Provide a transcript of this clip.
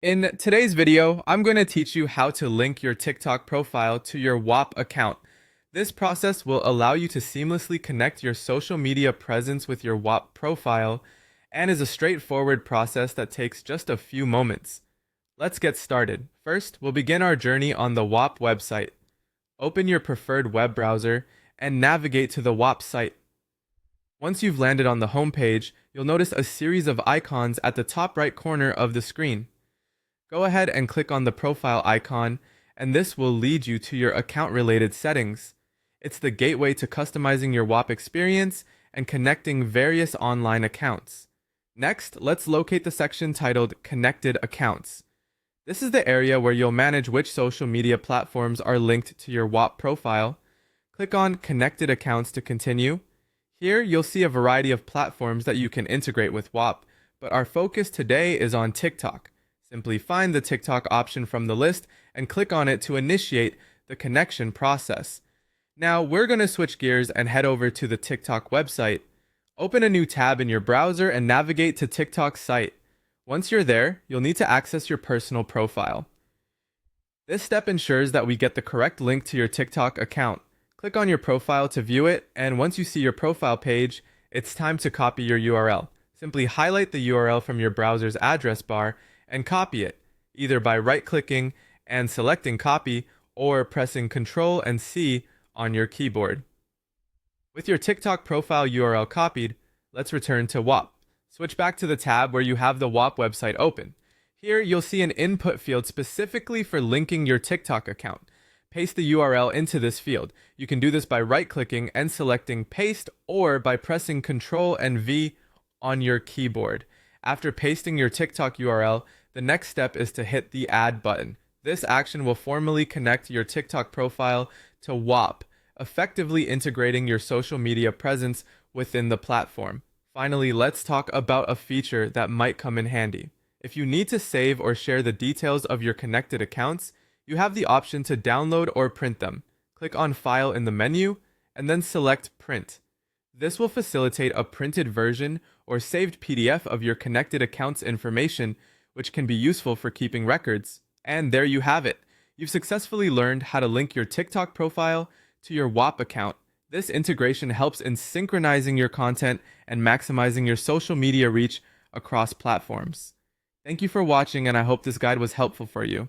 In today's video, I'm going to teach you how to link your TikTok profile to your Whop account. This process will allow you to seamlessly connect your social media presence with your Whop profile and is a straightforward process that takes just a few moments. Let's get started. First, we'll begin our journey on the Whop website. Open your preferred web browser and navigate to the Whop site. Once you've landed on the home page, you'll notice a series of icons at the top right corner of the screen. Go ahead and click on the profile icon, and this will lead you to your account-related settings. It's the gateway to customizing your Whop experience and connecting various online accounts. Next, let's locate the section titled Connected Accounts. This is the area where you'll manage which social media platforms are linked to your Whop profile. Click on Connected Accounts to continue. Here, you'll see a variety of platforms that you can integrate with Whop, but our focus today is on TikTok. Simply find the TikTok option from the list and click on it to initiate the connection process. Now we're going to switch gears and head over to the TikTok website. Open a new tab in your browser and navigate to TikTok's site. Once you're there, you'll need to access your personal profile. This step ensures that we get the correct link to your TikTok account. Click on your profile to view it, and once you see your profile page, it's time to copy your URL. Simply highlight the URL from your browser's address bar and copy it, either by right-clicking and selecting copy or pressing Ctrl and C on your keyboard. With your TikTok profile URL copied, let's return to Whop. Switch back to the tab where you have the Whop website open. Here, you'll see an input field specifically for linking your TikTok account. Paste the URL into this field. You can do this by right-clicking and selecting Paste or by pressing Ctrl and V on your keyboard. After pasting your TikTok URL, the next step is to hit the Add button. This action will formally connect your TikTok profile to Whop, effectively integrating your social media presence within the platform. Finally, let's talk about a feature that might come in handy. If you need to save or share the details of your connected accounts, you have the option to download or print them. Click on File in the menu, and then select Print. This will facilitate a printed version or saved PDF of your connected accounts information, which can be useful for keeping records. And there you have it. You've successfully learned how to link your TikTok profile to your Whop account. This integration helps in synchronizing your content and maximizing your social media reach across platforms. Thank you for watching, and I hope this guide was helpful for you.